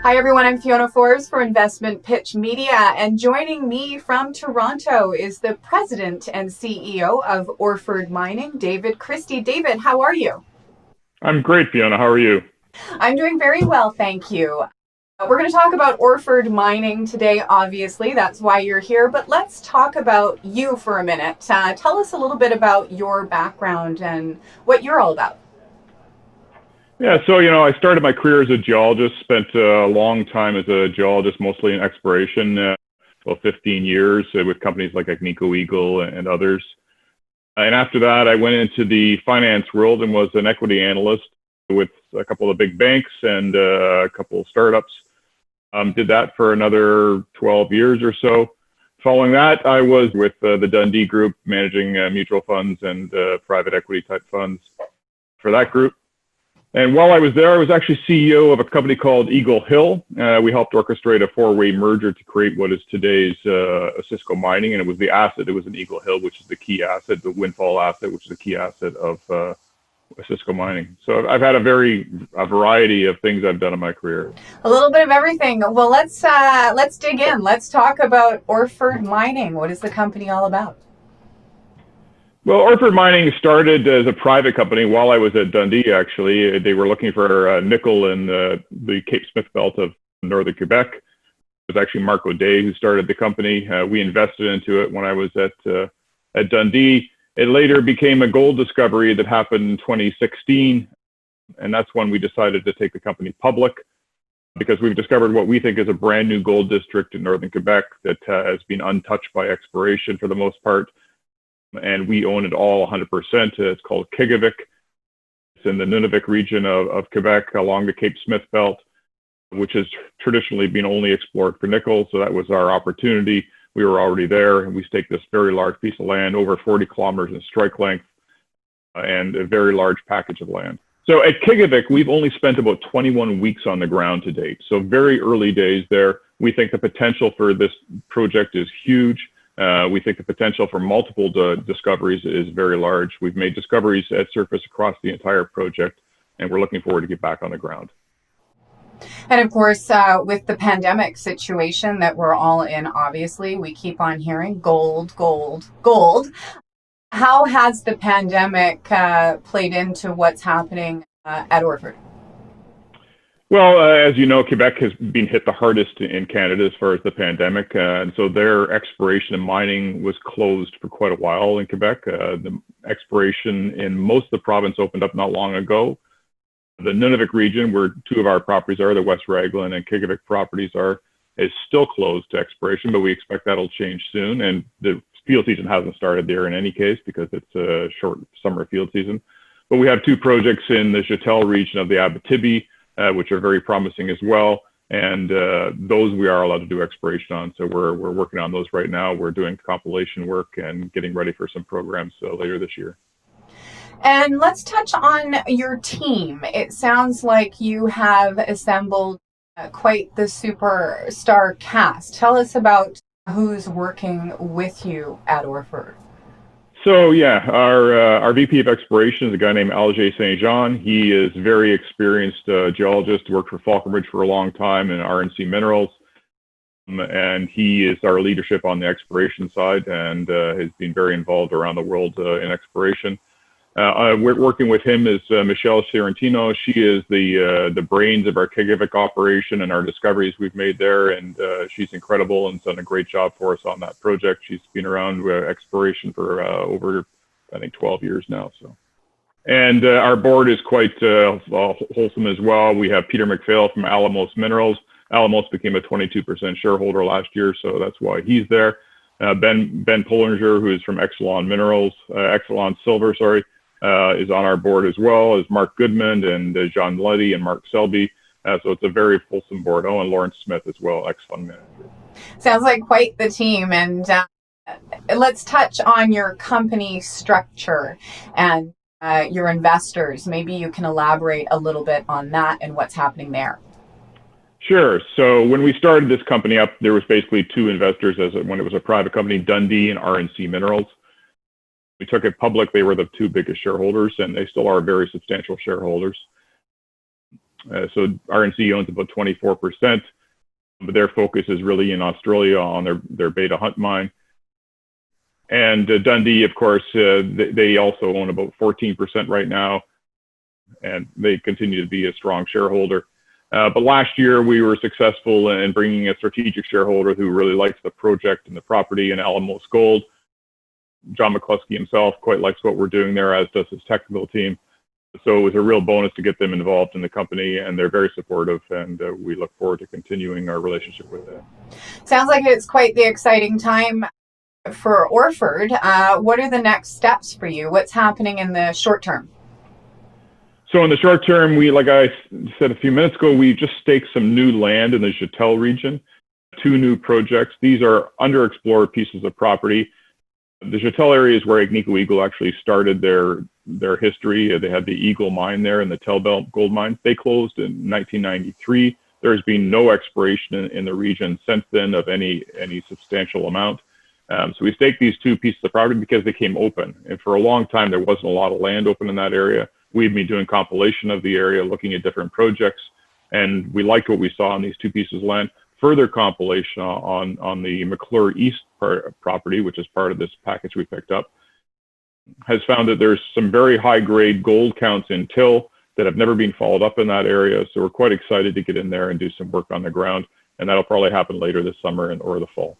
Hi everyone, I'm Fiona Forbes for Investment Pitch Media, and joining me from Toronto is the President and CEO of Orford Mining, David Christie. David, how are you? I'm great, Fiona. How are you? I'm doing very well, thank you. We're going to talk about Orford Mining today, obviously. That's why you're here. But let's talk about you for a minute. Tell us a little bit about your background and what you're all about. Yeah, so, I started my career as a geologist, spent a long time as a geologist, mostly in exploration, about 15 years with companies like Agnico Eagle and others. And after that, I went into the finance world and was an equity analyst with a couple of big banks and a couple of startups. Did that for another 12 years or so. Following that, I was with the Dundee Group, managing mutual funds and private equity type funds for that group. And while I was there, I was actually CEO of a company called Eagle Hill. We helped orchestrate a four-way merger to create what is today's Osisko Mining, and it was the asset. It was an Eagle Hill, which is the key asset, the windfall asset, which is the key asset of Osisko Mining. So I've had a variety of things I've done in my career. A little bit of everything. Well, let's dig in. Let's talk about Orford Mining. What is the company all about? Well, Orford Mining started as a private company while I was at Dundee, actually. They were looking for nickel in the Cape Smith belt of Northern Quebec. It was actually Mark O'Day who started the company. We invested into it when I was at Dundee. It later became a gold discovery that happened in 2016. And that's when we decided to take the company public, because we've discovered what we think is a brand new gold district in Northern Quebec that has been untouched by exploration for the most part. And we own it all 100%. It's called Qiqavik. It's in the Nunavik region of Quebec along the Cape Smith belt, which has traditionally been only explored for nickel. So that was our opportunity. We were already there, and we staked this very large piece of land, over 40 kilometers in strike length, and a very large package of land. So at Qiqavik, we've only spent about 21 weeks on the ground to date. So very early days there. We think the potential for this project is huge. We think the potential for multiple discoveries is very large. We've made discoveries at surface across the entire project, and we're looking forward to get back on the ground. And of course, with the pandemic situation that we're all in, obviously, we keep on hearing gold, gold, gold. How has the pandemic played into what's happening at Orford? Well, as you know, Quebec has been hit the hardest in Canada as far as the pandemic. And so their exploration and mining was closed for quite a while in Quebec. The exploration in most of the province opened up not long ago. The Nunavik region, where two of our properties are, the West Raglan and Qiqavik properties are, is still closed to exploration, but we expect that'll change soon. And the field season hasn't started there in any case because it's a short summer field season. But we have two projects in the Joutel region of the Abitibi, which are very promising as well. And those we are allowed to do exploration on. So we're working on those right now. We're doing compilation work and getting ready for some programs later this year. And let's touch on your team. It sounds like you have assembled quite the superstar cast. Tell us about who's working with you at Orford. So yeah, our VP of exploration is a guy named Alger St. Jean. He is very experienced geologist, worked for Falconbridge for a long time in RNC Minerals. And he is our leadership on the exploration side and has been very involved around the world in exploration. We're working with him is Michelle Sorrentino. She is the brains of our Qiqavik operation and our discoveries we've made there, and she's incredible and done a great job for us on that project. She's been around exploration for over, I think, 12 years now. So, and our board is quite wholesome as well. We have Peter McPhail from Alamos Minerals. Alamos became a 22% shareholder last year, so that's why he's there. Ben Pollinger, who is from Exelon Silver, is on our board as well as Mark Goodman and John Luddy and Mark Selby. So it's a very fulsome board. Oh, and Lawrence Smith as well, excellent manager. Sounds like quite the team. And let's touch on your company structure and your investors. Maybe you can elaborate a little bit on that and what's happening there. Sure. So when we started this company up, there was basically two investors when it was a private company, Dundee and RNC Minerals. We took it public. They were the two biggest shareholders, and they still are very substantial shareholders. So RNC owns about 24%, but their focus is really in Australia on their Beta Hunt mine. And Dundee, of course, they also own about 14% right now, and they continue to be a strong shareholder. But last year, we were successful in bringing a strategic shareholder who really likes the project and the property in Alamos Gold. John McCluskey himself quite likes what we're doing there, as does his technical team. So it was a real bonus to get them involved in the company, and they're very supportive, and we look forward to continuing our relationship with them. Sounds like it's quite the exciting time for Orford. What are the next steps for you? What's happening in the short term? So in the short term, like I said a few minutes ago, we just staked some new land in the Joutel region, 2 new projects. These are underexplored pieces of property. The Joutel area is where Agnico Eagle actually started their history. They had the Eagle mine there and the Telbel gold mine. They closed in 1993. There's been no exploration in the region since then of any substantial amount. So we staked these 2 pieces of property because they came open. And for a long time, there wasn't a lot of land open in that area. We've been doing compilation of the area, looking at different projects, and we liked what we saw on these 2 pieces of land. Further compilation on the McClure East property, which is part of this package we picked up, has found that there's some very high-grade gold counts in till that have never been followed up in that area. So we're quite excited to get in there and do some work on the ground, and that'll probably happen later this summer or the fall.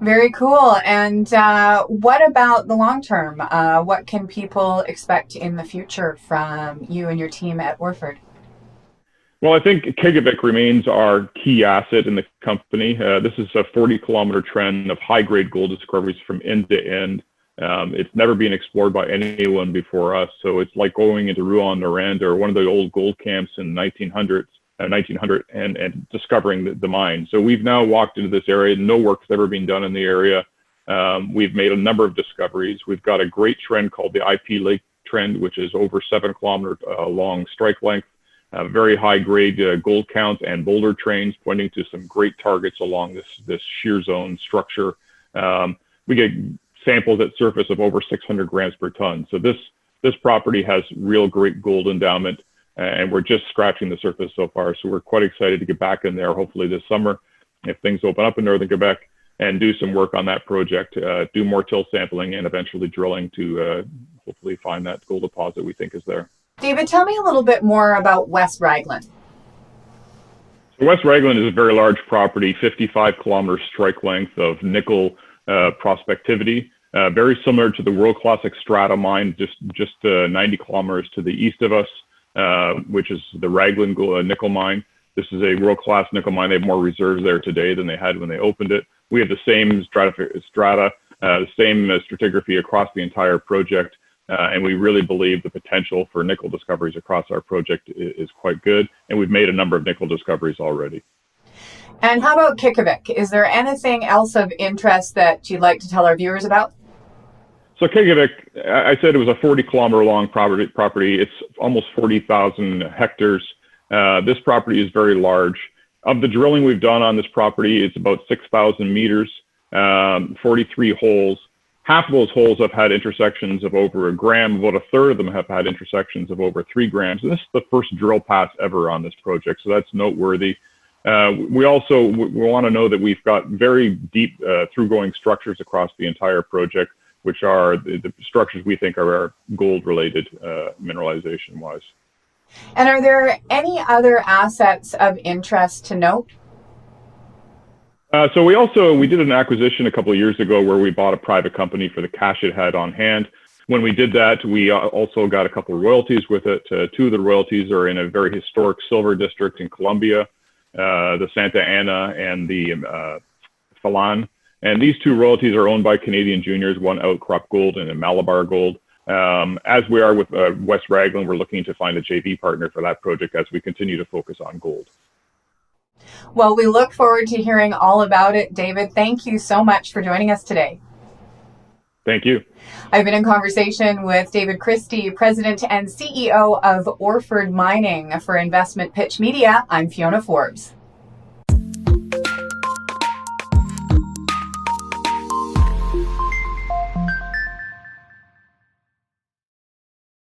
Very cool. And what about the long term? What can people expect in the future from you and your team at Orford? Well, I think Qiqavik remains our key asset in the company. This is a 40-kilometer trend of high-grade gold discoveries from end to end. It's never been explored by anyone before us, so it's like going into Rouyn-Noranda or one of the old gold camps in 1900 and discovering the mine. So we've now walked into this area. No work's ever been done in the area. We've made a number of discoveries. We've got a great trend called the IP Lake trend, which is over 7-kilometer long strike length. Very high-grade gold counts and boulder trains pointing to some great targets along this shear zone structure. We get samples at surface of over 600 grams per ton. So this property has real great gold endowment, and we're just scratching the surface so far. So we're quite excited to get back in there, hopefully this summer, if things open up in Northern Quebec, and do some work on that project, do more till sampling, and eventually drilling to hopefully find that gold deposit we think is there. David, tell me a little bit more about West Raglan. So West Raglan is a very large property, 55-kilometer strike length of nickel prospectivity, very similar to the world-class Xstrata mine, just 90 kilometers to the east of us, which is the Raglan nickel mine. This is a world-class nickel mine. They have more reserves there today than they had when they opened it. We have the same strata, the same stratigraphy across the entire project. And we really believe the potential for nickel discoveries across our project is quite good. And we've made a number of nickel discoveries already. And how about Qiqavik? Is there anything else of interest that you'd like to tell our viewers about? So Qiqavik, I said it was a 40-kilometer long property. It's almost 40,000 hectares. This property is very large. Of the drilling we've done on this property, it's about 6,000 meters, 43 holes. Half of those holes have had intersections of over 1 gram. About a third of them have had intersections of over 3 grams. And this is the first drill pass ever on this project, so that's noteworthy. We want to know that we've got very deep through-going structures across the entire project, which are the structures we think are gold-related mineralization-wise. And are there any other assets of interest to note? So we did an acquisition a couple of years ago where we bought a private company for the cash it had on hand. When we did that, we also got a couple of royalties with it. 2 of the royalties are in a very historic silver district in Colombia, the Santa Ana and the Falan. And these 2 royalties are owned by Canadian juniors, one Outcrop Gold and a Malabar Gold. As we are with West Raglan, we're looking to find a JV partner for that project as we continue to focus on gold. Well, we look forward to hearing all about it. David, thank you so much for joining us today. Thank you. I've been in conversation with David Christie, President and CEO of Orford Mining. For Investment Pitch Media, I'm Fiona Forbes.